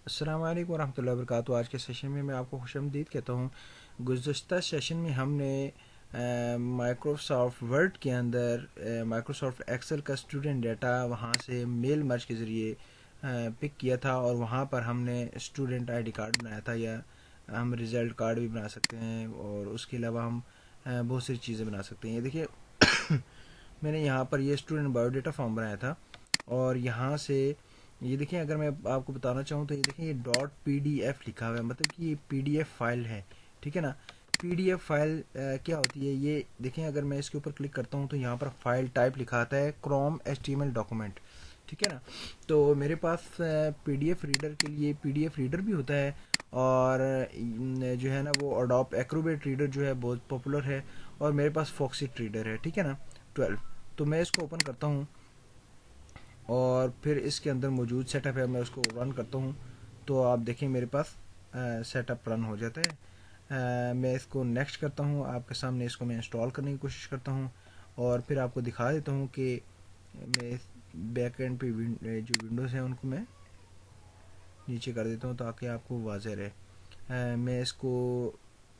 अस्सलाम वालेकुम वरहमतुल्लाहि वबरकातुहू। आज के सेशन में मैं आपको खुशामदीद कहता हूँ। गुज़श्ता सेशन में हमने माइक्रोसॉफ्ट वर्ड के अंदर माइक्रोसॉफ्ट एक्सेल का स्टूडेंट डाटा वहाँ से मेल मर्ज के ज़रिए पिक किया था, और वहाँ पर हमने स्टूडेंट आईडी कार्ड बनाया था, या हम रिज़ल्ट कार्ड भी बना सकते हैं, और उसके अलावा हम बहुत सारी चीज़ें बना सकते हैं। ये देखिए मैंने यहाँ पर ये स्टूडेंट बायोडाटा फॉर्म बनाया था, और यहाँ से ये देखिए, अगर मैं आपको बताना चाहूँ तो ये देखिए ये डॉट PDF लिखा हुआ है, मतलब कि ये PDF फाइल है। ठीक है ना। PDF फाइल क्या होती है ये देखें। अगर मैं इसके ऊपर क्लिक करता हूँ तो यहाँ पर फाइल टाइप लिखा आता है क्रोम HTML डॉक्यूमेंट। ठीक है ना। तो मेरे पास PDF रीडर के लिए PDF रीडर भी होता है, और जो है ना वो अडोब एक्रोबेट रीडर जो है बहुत पॉपुलर है, और मेरे पास फॉक्सिट रीडर है। ठीक है ना 12। तो मैं इसको ओपन करता हूँ, और फिर इसके अंदर मौजूद सेटअप है, मैं उसको रन करता हूँ तो आप देखें मेरे पास सेटअप रन हो जाता है। मैं इसको नेक्स्ट करता हूँ, आपके सामने इसको मैं इंस्टॉल करने की कोशिश करता हूँ, और फिर आपको दिखा देता हूँ कि मैं बैक एंड पे जो विंडोज़ हैं उनको मैं नीचे कर देता हूँ ताकि आपको वाज़ेह रहे। मैं इसको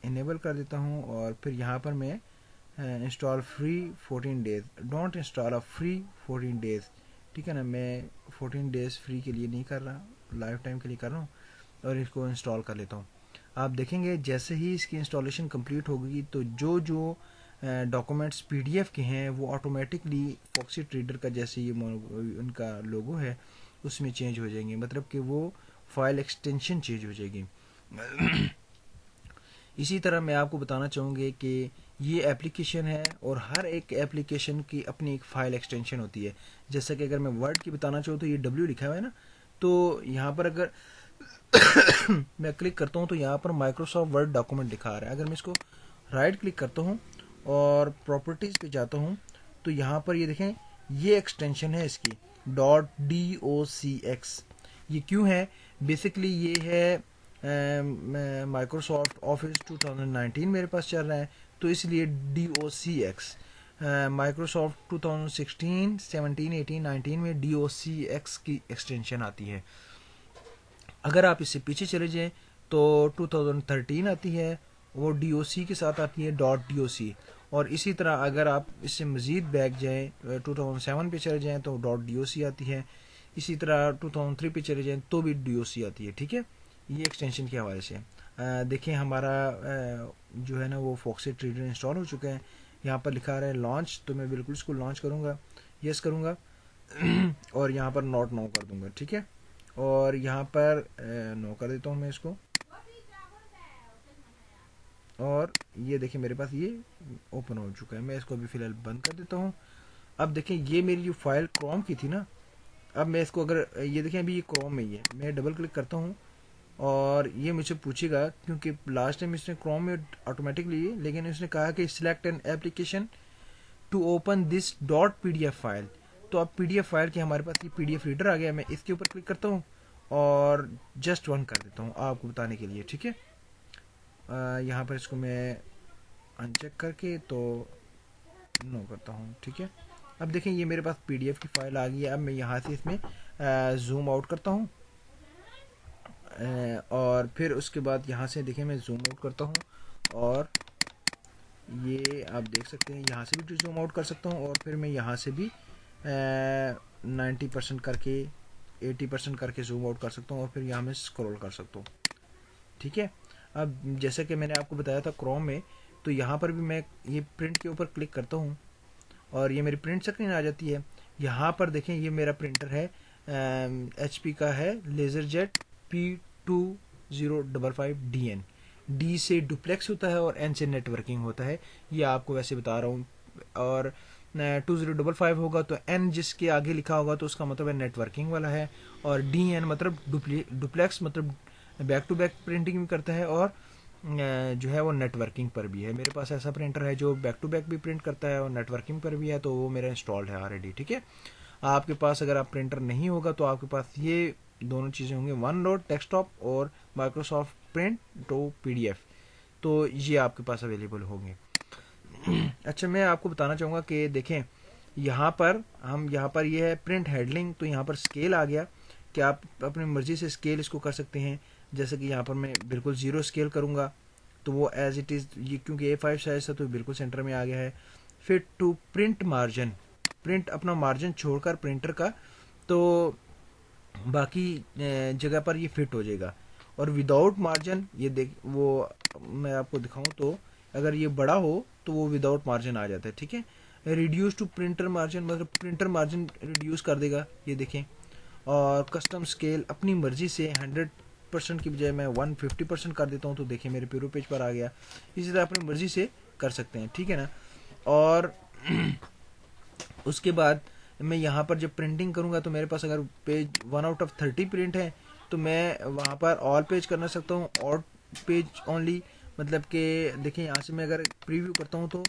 इनेबल कर देता हूँ, और फिर यहाँ पर मैं install free 14 days, don't install a free 14 days. ठीक है ना। मैं 14 डेज फ्री के लिए नहीं कर रहा, लाइफ टाइम के लिए कर रहा हूँ, और इसको इंस्टॉल कर लेता हूँ। आप देखेंगे जैसे ही इसकी इंस्टॉलेशन कंप्लीट होगी तो जो जो डॉक्यूमेंट्स PDF के हैं वो ऑटोमेटिकली फॉक्सिट रीडर का जैसे ये उनका लोगो है उसमें चेंज हो जाएंगे, मतलब कि वो फाइल एक्सटेंशन चेंज हो जाएगी। इसी तरह मैं आपको बताना चाहूँगी कि ये एप्लीकेशन है, और हर एक एप्लीकेशन की अपनी एक फ़ाइल एक्सटेंशन होती है। जैसे कि अगर मैं वर्ड की बताना चाहूँ तो ये W लिखा हुआ है ना, तो यहाँ पर अगर मैं क्लिक करता हूँ तो यहाँ पर माइक्रोसॉफ्ट वर्ड डॉक्यूमेंट दिखा रहा है। अगर मैं इसको राइट क्लिक करता हूँ और प्रॉपर्टीज़ पे जाता हूँ तो यहाँ पर ये देखें, ये एक्सटेंशन है इसकी .docx। ये क्यों है? बेसिकली ये है माइक्रोसॉफ्ट ऑफिस 2019 मेरे पास चल रहा है, तो इसलिए DOCX। माइक्रोसॉफ्ट 2016, 17, 18, 19 में DOCX की एक्सटेंशन आती है। अगर आप इससे पीछे चले जाएं तो 2013 आती है, वो DOC के साथ आती है .doc। और इसी तरह अगर आप इससे मज़ीद बैक जाएं 2007 पे चले जाएं तो .doc आती है। इसी तरह 2003 पे चले जाएं तो भी DOC आती है। ठीक है। ये एक्सटेंशन के हवाले से देखें हमारा जो है ना वो फॉक्सिट रीडर इंस्टॉल हो चुका है। यहाँ पर लिखा रहा है लॉन्च, तो मैं बिल्कुल इसको लॉन्च करूँगा, यस करूँगा और यहाँ पर नॉट नो कर दूँगा। ठीक है। और यहाँ पर नो कर देता हूँ मैं इसको, और ये देखिए मेरे पास ये ओपन हो चुका है। मैं इसको अभी फ़िलहाल बंद कर देता हूँ। अब देखें ये मेरी जो फाइल क्रोम की थी ना, अब मैं इसको अगर ये देखें अभी ये क्रोम में ही है, मैं डबल क्लिक करता हूँ और ये मुझे पूछेगा, क्योंकि लास्ट टाइम इसने क्रोम में ऑटोमेटिकली, लेकिन इसने कहा कि select an application to open this .pdf file. तो अब PDF फाइल की हमारे पास ये PDF रीडर आ गया। मैं इसके ऊपर क्लिक करता हूँ और जस्ट वन कर देता हूँ आपको बताने के लिए। ठीक है। यहाँ पर इसको मैं अनचेक करके तो नो करता हूँ। ठीक है। अब देखें ये मेरे पास PDF की फ़ाइल आ गई है। अब मैं यहाँ से इसमें जूम आउट करता हूँ, और फिर उसके बाद यहाँ से देखें मैं जूम आउट करता हूँ, और ये आप देख सकते हैं यहाँ से भी जूम आउट कर सकता हूँ, और फिर मैं यहाँ से भी 90% करके 80% करके जूम आउट कर सकता हूँ, और फिर यहाँ में स्क्रॉल कर सकता हूँ। ठीक है। अब जैसे कि मैंने आपको बताया था क्रोम में, तो यहाँ पर भी मैं ये प्रिंट के ऊपर क्लिक करता हूँ और ये मेरी प्रिंट स्क्रीन आ जाती है। यहाँ पर देखें ये मेरा प्रिंटर है, HP का है लेज़रजेट P2055DN। D से डुप्लेक्स होता है और N से नेटवर्किंग होता है, ये आपको वैसे बता रहा हूँ। और 2055 होगा तो N जिसके आगे लिखा होगा तो उसका मतलब है नेटवर्किंग वाला है, और DN मतलब डुप्लेक्स मतलब बैक टू बैक प्रिंटिंग भी करता है, और जो है वो नेटवर्किंग पर भी है। मेरे पास ऐसा प्रिंटर है जो बैक टू बैक भी प्रिंट करता है और नेटवर्किंग पर भी है, तो वो मेरा इंस्टॉल्ड है ऑलरेडी। ठीक है। आपके पास अगर आप प्रिंटर नहीं होगा तो आपके पास ये दोनों चीज़ें होंगी, वन नोट डेस्कटॉप और माइक्रोसॉफ्ट प्रिंट तो PDF, तो ये आपके पास अवेलेबल होंगे। अच्छा, मैं आपको बताना चाहूँगा कि देखें यहाँ पर ये है प्रिंट हैंडलिंग, तो यहाँ पर स्केल आ गया कि आप अपनी मर्ज़ी से स्केल इसको कर सकते हैं। जैसे कि यहाँ पर मैं बिल्कुल ज़ीरो स्केल करूँगा तो वो एज इट इज़, ये क्योंकि A5 साइज था तो बिल्कुल सेंटर में आ गया है। फिर टू प्रिंट मार्जिन, प्रिंट अपना मार्जिन छोड़कर प्रिंटर का, तो बाकी जगह पर ये फिट हो जाएगा। और विदाउट मार्जिन ये देख, वो मैं आपको दिखाऊं तो अगर ये बड़ा हो तो वो विदाउट मार्जिन आ जाता है, ठीक है। रिड्यूस टू प्रिंटर मार्जिन, मतलब प्रिंटर मार्जिन रिड्यूस कर देगा, ये देखें। और कस्टम स्केल अपनी मर्जी से 100% की बजाय मैं 150% कर देता हूँ, तो देखिए मेरे प्यूरो पेज पर आ गया। इसी तरह अपनी मर्जी से कर सकते हैं, ठीक है ना। और उसके बाद मैं यहाँ पर जब प्रिंटिंग करूँगा तो मेरे पास अगर पेज 1/30 प्रिंट है तो मैं वहाँ पर ऑल पेज करना सकता हूँ, ऑल पेज ओनली, मतलब कि देखिए यहाँ से मैं अगर प्रीव्यू करता हूँ तो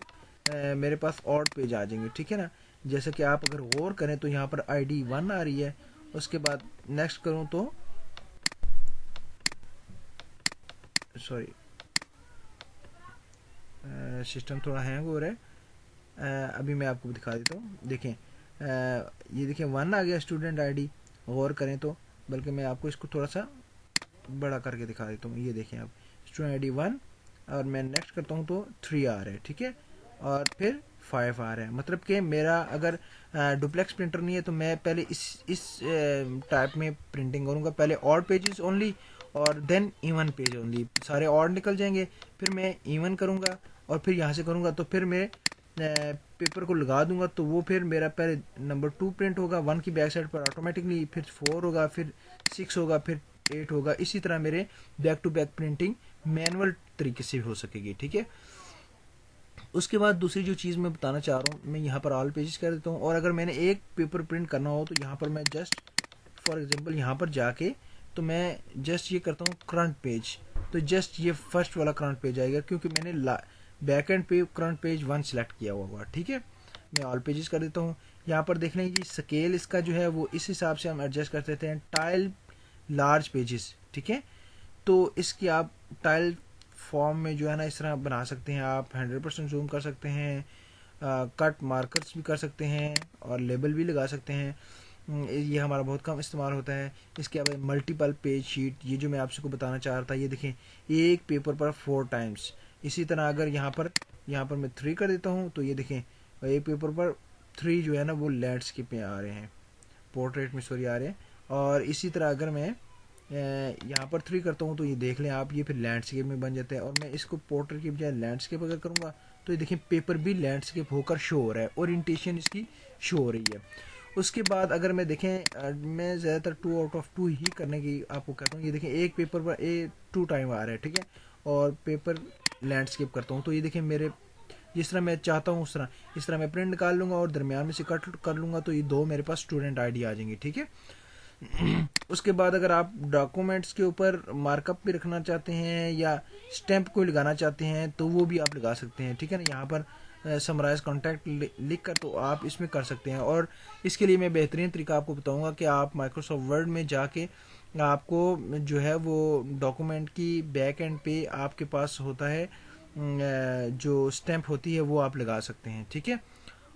मेरे पास ऑड पेज आ जाएंगे, ठीक है ना। जैसे कि आप अगर गौर करें तो यहाँ पर ID 1 आ रही है। उसके बाद नेक्स्ट करूँ तो सॉरी, सिस्टम थोड़ा हैंग हो रहा है। अभी मैं आपको दिखा देता हूँ, देखें ये देखें 1 आ गया स्टूडेंट ID, गौर करें तो। बल्कि मैं आपको इसको थोड़ा सा बड़ा करके दिखा देता हूँ, ये देखें आप, स्टूडेंट ID 1, और मैं नेक्स्ट करता हूँ तो 3 आ रहा है, ठीक है। और फिर 5 आ रहा है। मतलब कि मेरा अगर डुप्लेक्स प्रिंटर नहीं है तो मैं पहले इस टाइप में प्रिंटिंग करूँगा, पहले ऑड पेजेस ओनली और देन इवन पेज ओनली। सारे ऑड निकल जाएंगे, फिर मैं इवन करूँगा और फिर यहाँ से करूँगा तो फिर मैं पेपर को लगा दूंगा, तो वो फिर मेरा पहले नंबर 2 प्रिंट होगा 1 की बैक साइड पर ऑटोमेटिकली, फिर 4 होगा, फिर 6 होगा, फिर 8 होगा। इसी तरह मेरे back to back printing manual तरीके से हो सकेगी, ठीक है। उसके बाद दूसरी जो चीज़ मैं बताना चाह रहा हूँ, मैं यहाँ पर ऑल पेजेस कर देता हूँ। और अगर मैंने एक पेपर प्रिंट करना हो तो यहाँ पर मैं जस्ट फॉर एग्जांपल यहाँ पर जाके तो मैं जस्ट ये करता हूँ करंट पेज, तो जस्ट ये फर्स्ट वाला करंट पेज आएगा क्योंकि मैंने बैक एंड पे करंट पेज 1 सेलेक्ट किया हुआ होगा, ठीक है। मैं ऑल पेजेस कर देता हूँ। यहाँ पर देख लें कि स्केल इसका जो है वो इस हिसाब से हम एडजस्ट कर देते हैं, टाइल लार्ज पेजेस, ठीक है। तो इसकी आप टाइल फॉर्म में जो है ना इस तरह बना सकते हैं, आप 100% जूम कर सकते हैं, कट मार्कर्स भी कर सकते हैं और लेबल भी लगा सकते हैं। ये हमारा बहुत कम इस्तेमाल होता है। इसके अलावा मल्टीपल पेज शीट, ये जो मैं आपसे को बताना चाह रहा था, ये देखें एक पेपर पर 4 टाइम्स। इसी तरह अगर यहाँ पर मैं 3 कर देता हूँ तो ये देखें एक पेपर पर 3 जो है ना वो लैंडस्केप में आ रहे हैं, पोर्ट्रेट में सॉरी आ रहे हैं। और इसी तरह अगर मैं यहाँ पर 3 करता हूँ तो ये देख लें आप, ये फिर लैंडस्केप में बन जाता है। और मैं इसको पोर्ट्रेट की बजाय लैंडस्केप अगर करूँगा तो ये देखें पेपर भी लैंडस्केप होकर शो हो रहा है, ओरिएंटेशन इसकी शो हो रही है। उसके बाद अगर मैं देखें मैं ज़्यादातर 2/2 ही करने की आपको कहता हूँ। ये देखें एक पेपर पर 2 टाइम आ रहा है, ठीक है। और पेपर लैंडस्केप करता हूँ तो ये देखें मेरे जिस तरह मैं चाहता हूँ उस तरह, इस तरह मैं प्रिंट निकाल लूँगा और दरमियान में से कट कर लूँगा तो ये 2 मेरे पास स्टूडेंट ID आ जाएंगे, ठीक है। उसके बाद अगर आप डॉक्यूमेंट्स के ऊपर मार्कअप भी रखना चाहते हैं या स्टैंप कोई लगाना चाहते हैं तो वो भी आप लगा सकते हैं, ठीक है ना। यहाँ पर समराइज कॉन्टैक्ट लिख कर तो आप इसमें कर सकते हैं। और इसके लिए मैं बेहतरीन तरीका आपको बताऊंगा कि आप माइक्रोसॉफ्ट वर्ड में जाके आपको जो है वो डॉक्यूमेंट की बैक एंड पे आपके पास होता है जो स्टैंप होती है वो आप लगा सकते हैं, ठीक है।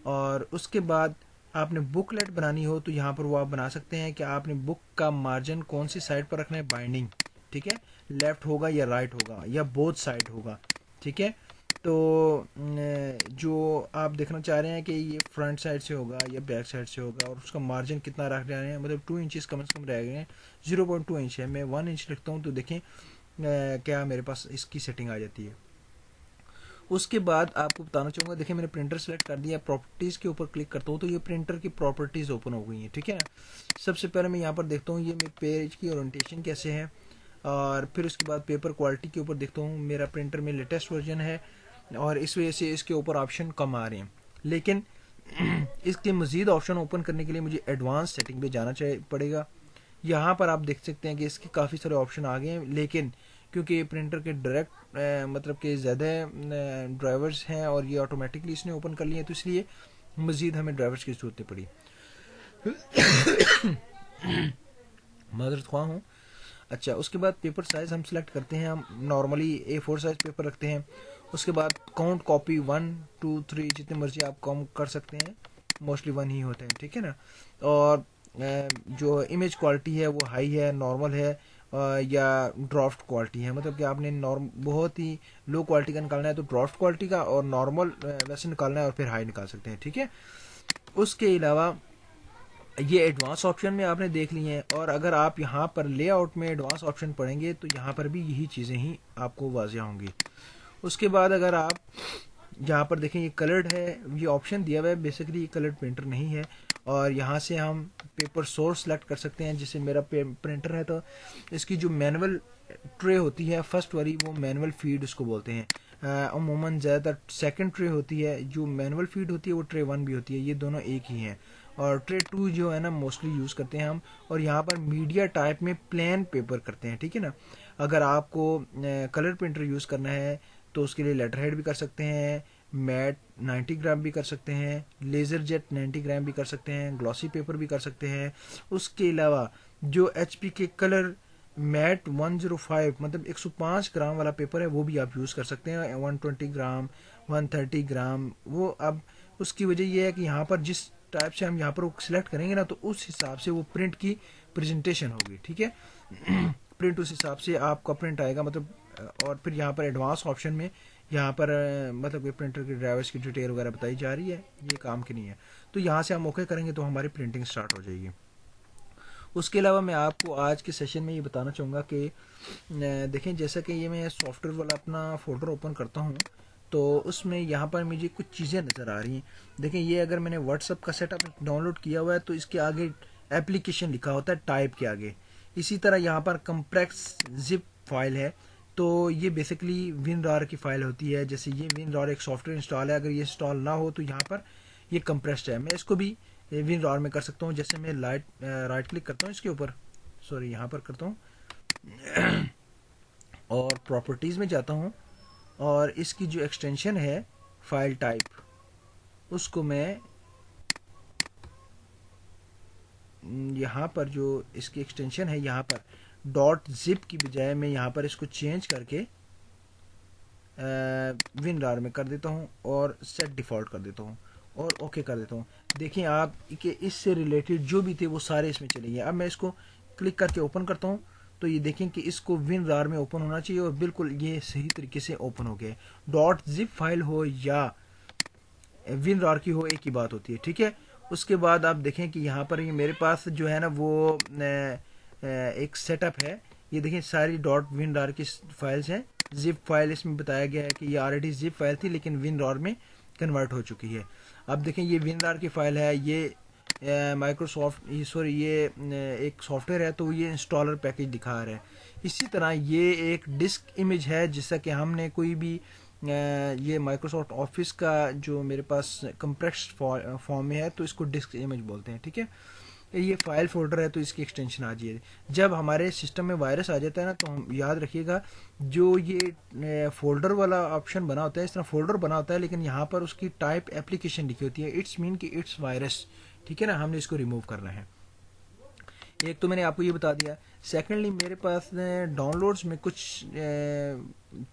और उसके बाद आपने बुकलेट बनानी हो तो यहाँ पर वो आप बना सकते हैं कि आपने बुक का मार्जिन कौन सी साइड पर रखना है, बाइंडिंग, ठीक है, लेफ्ट होगा या राइट होगा या बोथ साइड होगा, ठीक है। तो जो आप देखना चाह रहे हैं कि ये फ्रंट साइड से होगा या बैक साइड से होगा और उसका मार्जिन कितना रख रहे हैं, मतलब 2 इंचेस कम से कम रह गए हैं। 0.2 इंच है, मैं 1 इंच लिखता हूँ तो देखें क्या मेरे पास इसकी सेटिंग आ जाती है। उसके बाद आपको बताना चाहूँगा, देखिए मैंने प्रिंटर सेलेक्ट कर दिया, प्रॉपर्टीज़ के ऊपर क्लिक करता हूँ तो ये प्रिंटर की प्रॉपर्टीज़ ओपन हो गई हैं, ठीक है ना। सबसे पहले मैं यहाँ पर देखता हूँ ये मेरे पेज की ओरिएंटेशन कैसे है, और फिर उसके बाद पेपर क्वालिटी के ऊपर देखता हूँ मेरा प्रिंटर में लेटेस्ट वर्जन है और इस वजह से इसके ऊपर ऑप्शन कम आ रहे हैं। लेकिन इसके मज़ीद ऑप्शन ओपन करने के लिए मुझे एडवांस सेटिंग पे जाना पड़ेगा। यहाँ पर आप देख सकते हैं कि इसके काफ़ी सारे ऑप्शन आ गए हैं, लेकिन क्योंकि ये प्रिंटर के डायरेक्ट मतलब कि ज़्यादा ड्राइवर्स हैं और ये ऑटोमेटिकली इसने ओपन कर लिए हैं तो इसलिए मज़ीद हमें ड्राइवर्स की ज़रूरत पड़ी। माजरत ख्वाह हूँ। अच्छा, उसके बाद पेपर साइज़ हम सिलेक्ट करते हैं, हम नॉर्मली A4 साइज़ पेपर रखते हैं। उसके बाद काउंट कॉपी 1 2 3 जितने मर्जी आप कम कर सकते हैं, मोस्टली 1 ही होते हैं, ठीक है ना। और जो इमेज क्वालिटी है वो हाई है, नॉर्मल है, या ड्राफ्ट क्वालिटी है। मतलब कि आपने नॉर्म बहुत ही लो क्वालिटी का निकालना है तो ड्राफ्ट क्वालिटी का, और नॉर्मल वैसे निकालना है और फिर हाई निकाल सकते हैं, ठीक है। उसके अलावा ये एडवांस ऑप्शन में आपने देख लिए हैं, और अगर आप यहाँ पर लेआउट में एडवांस ऑप्शन पढ़ेंगे तो यहाँ पर भी यही चीज़ें ही आपको वाज़िया होंगी। उसके बाद अगर आप यहाँ पर देखें, ये कलर्ड है, ये ऑप्शन दिया हुआ है, बेसिकली ये कलर्ड प्रिंटर नहीं है। और यहाँ से हम पेपर सोर्स सेलेक्ट कर सकते हैं। जैसे मेरा प्रिंटर है तो इसकी जो मैनुअल ट्रे होती है फर्स्ट वाली, वो मैनुअल फीड उसको बोलते हैं। अमूमन ज़्यादातर सेकंड ट्रे होती है, जो मैनुअल फीड होती है वो ट्रे 1 भी होती है, ये दोनों एक ही हैं। और ट्रे 2 जो है ना मोस्टली यूज़ करते हैं हम। और यहाँ पर मीडिया टाइप में प्लेन पेपर करते हैं, ठीक है ना। अगर आपको कलर प्रिंटर यूज़ करना है तो उसके लिए लेटर हेड भी कर सकते हैं, मैट 90 ग्राम भी कर सकते हैं, लेज़र जेट 90 ग्राम भी कर सकते हैं, ग्लॉसी पेपर भी कर सकते हैं। उसके अलावा जो HP के कलर मैट 105 मतलब 105 ग्राम वाला पेपर है वो भी आप यूज़ कर सकते हैं, 120 ग्राम 130 ग्राम। वो अब उसकी वजह यह है कि यहाँ पर जिस टाइप से हम यहाँ पर सिलेक्ट करेंगे ना तो उस हिसाब से वो प्रिंट की प्रेजेंटेशन होगी, ठीक है। प्रिंट उस हिसाब से आपका प्रिंट आएगा, मतलब और फिर यहाँ पर एडवांस ऑप्शन में यहाँ पर मतलब कि प्रिंटर के ड्राइवर्स की डिटेल वगैरह बताई जा रही है, ये काम की नहीं है। तो यहाँ से हम ओके करेंगे तो हमारी प्रिंटिंग स्टार्ट हो जाएगी। उसके अलावा मैं आपको आज के सेशन में ये बताना चाहूँगा कि देखें, जैसा कि ये मैं सॉफ्टवेयर वाला अपना फोल्डर ओपन करता हूँ तो उसमें यहाँ पर मुझे कुछ चीज़ें नज़र आ रही हैं। देखें, ये अगर मैंने व्हाट्सअप का सेटअप डाउनलोड किया हुआ है तो इसके आगे एप्लीकेशन लिखा होता है टाइप के आगे। इसी तरह यहाँ पर कंप्रेस जिप फाइल है, तो ये बेसिकली WinRAR की फाइल होती है। जैसे ये WinRAR एक सॉफ्टवेयर इंस्टॉल है, अगर ये इंस्टॉल ना हो तो यहाँ पर ये कंप्रेस्ड है। मैं इसको भी WinRAR में कर सकता हूँ। जैसे मैं राइट क्लिक करता हूँ इसके ऊपर, सॉरी यहाँ पर करता हूँ और प्रॉपर्टीज़ में जाता हूँ, और इसकी जो एक्सटेंशन है फाइल टाइप उसको मैं यहाँ पर जो इसकी एक्सटेंशन है यहाँ पर डॉट जिप की बजाय मैं यहाँ पर इसको चेंज करके WinRAR में कर देता हूँ और सेट डिफ़ॉल्ट कर देता हूँ और ओके कर देता हूँ। देखिए आप कि इससे रिलेटेड जो भी थे वो सारे इसमें चले गए। अब मैं इसको क्लिक करके ओपन करता हूँ तो ये देखें कि इसको WinRAR में ओपन होना चाहिए और बिल्कुल ये सही तरीके से ओपन हो गया। डॉट जिप फाइल हो या WinRAR की हो, एक ही बात होती है, ठीक है। उसके बाद आप देखें कि यहाँ पर ये मेरे पास जो है ना वो एक सेटअप है। ये देखें सारी डॉट WinRAR की फाइल्स हैं। जिप फाइल इसमें बताया गया है कि ये ऑलरेडी जिप फाइल थी लेकिन WinRAR में कन्वर्ट हो चुकी है। अब देखें ये WinRAR की फाइल है, ये माइक्रोसॉफ्ट सॉरी ये एक सॉफ्टवेयर है तो ये इंस्टॉलर पैकेज दिखा रहा है। इसी तरह ये एक डिस्क इमेज है, जिससे कि हमने कोई भी ये माइक्रोसॉफ्ट ऑफिस का जो मेरे पास कंप्रेस्ड फॉर्म में है तो इसको डिस्क इमेज बोलते हैं, ठीक है। ये फाइल फोल्डर है तो इसकी एक्सटेंशन आ जाए। जब हमारे सिस्टम में वायरस आ जाता है ना तो हम याद रखिएगा जो ये फोल्डर वाला ऑप्शन बना होता है, इस तरह फोल्डर बना होता है लेकिन यहाँ पर उसकी टाइप एप्लीकेशन लिखी होती है, इट्स मीन कि इट्स वायरस, ठीक है ना। हमने इसको रिमूव करना है। एक तो मैंने आपको ये बता दिया। सेकेंडली मेरे पास डाउनलोड्स में कुछ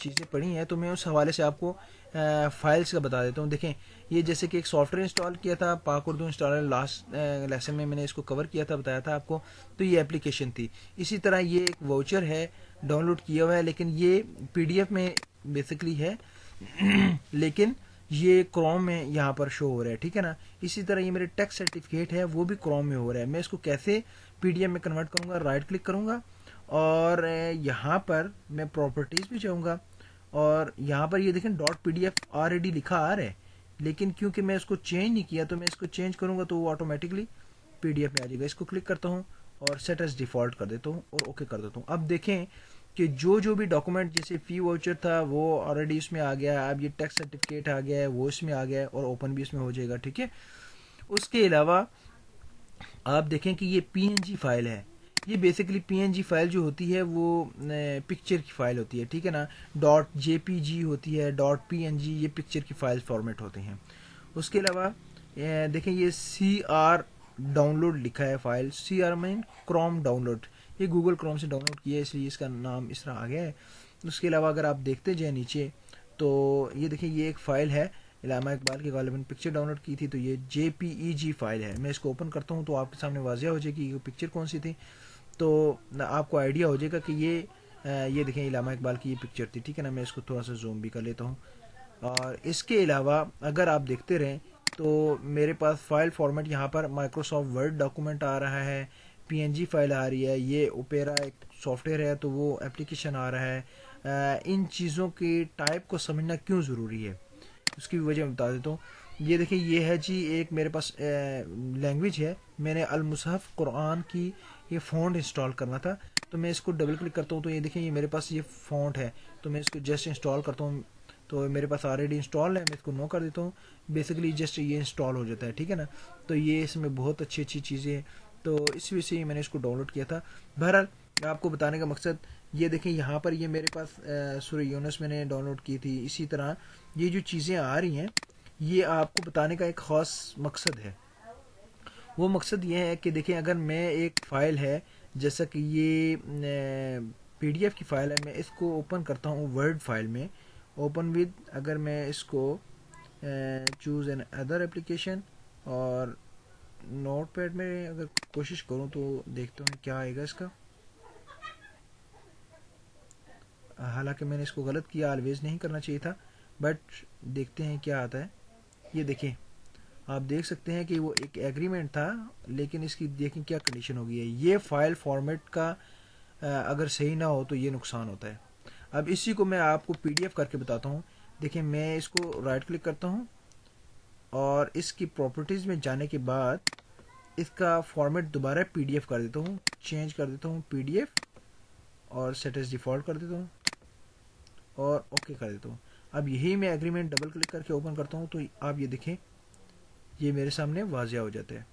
चीज़ें पड़ी हैं तो मैं उस हवाले से आपको फाइल्स का बता देता हूँ। देखें, ये जैसे कि एक सॉफ्टवेयर इंस्टॉल किया था पाक उर्दू इंस्टॉलर, लास्ट लेसन में मैंने इसको कवर किया था, बताया था आपको, तो ये एप्लीकेशन थी। इसी तरह ये एक वाउचर है, डाउनलोड किया हुआ है लेकिन ये PDF में बेसिकली है लेकिन ये क्रोम में यहाँ पर शो हो रहा है, ठीक है ना। इसी तरह ये मेरे टैक्स सर्टिफिकेट है वो भी क्रोम में हो रहा है। मैं इसको कैसे PDF में कन्वर्ट करूँगा, राइट क्लिक करूँगा और यहाँ पर मैं प्रॉपर्टीज़ भी जाऊँगा और यहाँ पर ये देखें .pdf ऑलरेडी लिखा आ रहा है लेकिन क्योंकि मैं इसको चेंज नहीं किया तो मैं इसको चेंज करूँगा तो वो ऑटोमेटिकली PDF में आ जाएगा। इसको क्लिक करता हूँ और सेट एज डिफ़ॉल्ट कर देता हूँ और ओके कर देता हूँ। अब देखें कि जो भी डॉक्यूमेंट जैसे फी वाउचर था वो ऑलरेडी इसमें आ गया है, अब ये टैक्स सर्टिफिकेट आ गया है वो इसमें आ गया है और ओपन भी इसमें हो जाएगा, ठीक है। उसके अलावा आप देखें कि ये PNG फाइल है। ये बेसिकली PNG फाइल जो होती है वो पिक्चर की फाइल होती है, ठीक है ना। .jpg होती है, .png, ये पिक्चर की फाइल फॉर्मेट होते हैं। उसके अलावा देखें ये CR डाउनलोड लिखा है file, CR mean Chrome download, ये गूगल क्रोम से डाउनलोड किया है इसलिए इसका नाम इस तरह आ गया है। उसके अलावा अगर आप देखते जाए नीचे तो ये देखिए ये एक फ़ाइल है इलामा इकबाल की गालिबन पिक्चर डाउनलोड की थी, तो ये JPEG फाइल है। मैं इसको ओपन करता हूँ तो आपके सामने वाजिया हो जाएगी ये पिक्चर कौन सी थी, तो आपको आइडिया हो जाएगा कि ये देखें इलामा इकबाल की ये पिक्चर थी, ठीक है ना। मैं इसको थोड़ा सा जूम भी कर लेता हूँ। और इसके अलावा अगर आप देखते रहें तो मेरे पास फाइल फॉर्मेट यहाँ पर माइक्रोसॉफ्ट वर्ड डॉक्यूमेंट आ रहा है, PNG फाइल आ रही है, ये ओपेरा एक सॉफ्टवेयर है तो वो एप्लीकेशन आ रहा है। इन चीज़ों की टाइप को समझना क्यों ज़रूरी है उसकी भी वजह मैं बता देता हूँ। ये देखिए ये है जी एक मेरे पास लैंग्वेज है, मैंने अल मुसहफ कुरान की ये फ़ॉन्ट इंस्टॉल करना था, तो मैं इसको डबल क्लिक करता हूँ तो ये देखिए ये मेरे पास ये फ़ॉन्ट है, तो मैं इसको जस्ट इंस्टॉल करता हूँ, तो मेरे पास ऑलरेडी इंस्टॉल है, मैं इसको नो कर देता हूँ। बेसिकली जस्ट ये इंस्टॉल हो जाता है, ठीक है ना। तो ये इसमें बहुत अच्छी अच्छी चीज़ें हैं, तो इस वजह से मैंने इसको डाउनलोड किया था। बहरहाल आपको बताने का मकसद ये देखें यहाँ पर ये मेरे पास सूरह यूनुस मैंने डाउनलोड की थी। इसी तरह ये जो चीज़ें आ रही हैं ये आपको बताने का एक ख़ास मकसद है। वो मकसद ये है कि देखें अगर मैं एक फ़ाइल है जैसा कि ये PDF की फ़ाइल है, मैं इसको ओपन करता हूँ वर्ड फाइल में, ओपन विद, अगर मैं इसको चूज़ एन अदर एप्लीकेशन और नोटपैड में अगर कोशिश करूँ तो देखते हैं क्या आएगा इसका। हालांकि मैंने इसको गलत किया, ऑलवेज नहीं करना चाहिए था, बट देखते हैं क्या आता है। ये देखें आप देख सकते हैं कि वो एक एग्रीमेंट था, लेकिन इसकी देखें क्या कंडीशन हो गई है। ये फाइल फॉर्मेट का अगर सही ना हो तो ये नुकसान होता है। अब इसी को मैं आपको PDF करके बताता हूँ। देखिए मैं इसको राइट क्लिक करता हूँ और इसकी प्रॉपर्टीज़ में जाने के बाद इसका फॉर्मेट दोबारा PDF कर देता हूँ, चेंज कर देता हूँ PDF और सेट एज डिफ़ॉल्ट कर देता हूँ और ओके कर देता हूँ। अब यही मैं एग्रीमेंट डबल क्लिक करके ओपन करता हूँ तो आप ये देखें ये मेरे सामने वाजिया हो जाता है,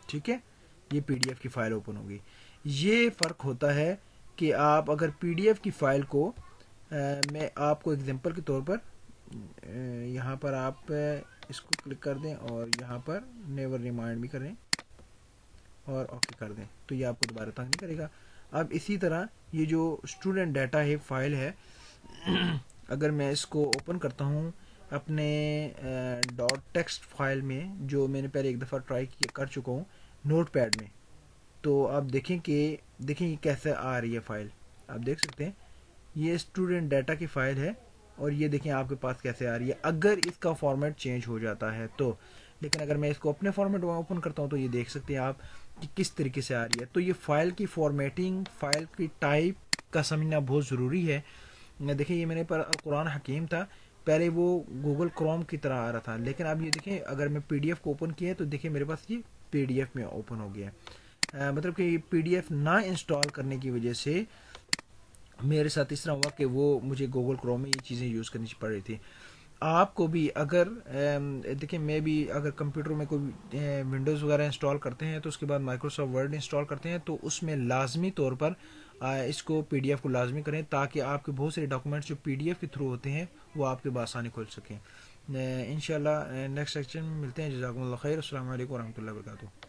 ठीक है। ये PDF की फ़ाइल ओपन होगी। ये फ़र्क होता है कि आप अगर PDF की फ़ाइल को मैं आपको एग्जांपल के तौर पर यहाँ पर आप इसको क्लिक कर दें और यहाँ पर नेवर रिमाइंड भी करें और ओके कर दें तो ये आपको दोबारा तंग नहीं करेगा। अब इसी तरह ये जो स्टूडेंट डाटा है फाइल है अगर मैं इसको ओपन करता हूँ अपने डॉट टेक्स्ट फाइल में, जो मैंने पहले एक दफ़ा ट्राई कर चुका हूँ नोटपैड में, तो आप देखें कि देखें ये कैसे आ रही है फ़ाइल। आप देख सकते हैं ये स्टूडेंट डाटा की फ़ाइल है और ये देखें आपके पास कैसे आ रही है अगर इसका फॉर्मेट चेंज हो जाता है तो। लेकिन अगर मैं इसको अपने फॉर्मेट में ओपन करता हूँ तो ये देख सकते हैं आप कि किस तरीके से आ रही है। तो ये फ़ाइल की फॉर्मेटिंग, फ़ाइल की टाइप का समझना बहुत ज़रूरी है। देखिए ये मेरे पर कुरान हकीम था, पहले वो गूगल क्रोम की तरह आ रहा था, लेकिन अब ये देखें अगर मैं PDF को ओपन किया है तो देखिए मेरे पास ये PDF में ओपन हो गया है। मतलब कि ये PDF ना इंस्टॉल करने की वजह से मेरे साथ इस तरह हुआ कि वो मुझे गूगल क्रोम में ये चीज़ें यूज़ करनी पड़ रही थी। आपको भी अगर देखिए मैं भी अगर कंप्यूटर में कोई विंडोज़ वगैरह इंस्टॉल करते हैं तो उसके बाद माइक्रोसॉफ्ट वर्ड इंस्टॉल करते हैं तो उसमें लाजमी तौर पर इसको PDF को लाजमी करें ताकि आपके बहुत सारे डॉक्यूमेंट्स जो PDF के थ्रू होते हैं वो आपके बआसानी खुल सकें। इंशाल्लाह नेक्स्ट सेक्शन में मिलते हैं। जज़ाकुमुल्लाह खैर। अस्सलाम वालेकुम व रहमतुल्लाहि व बरकातुहू।